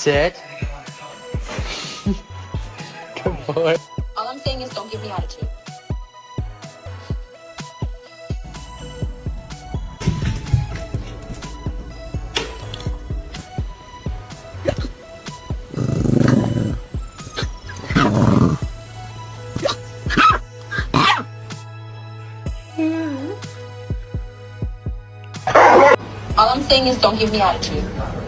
Sit. Good boy. All I'm saying is don't give me attitude. All I'm saying is don't give me attitude.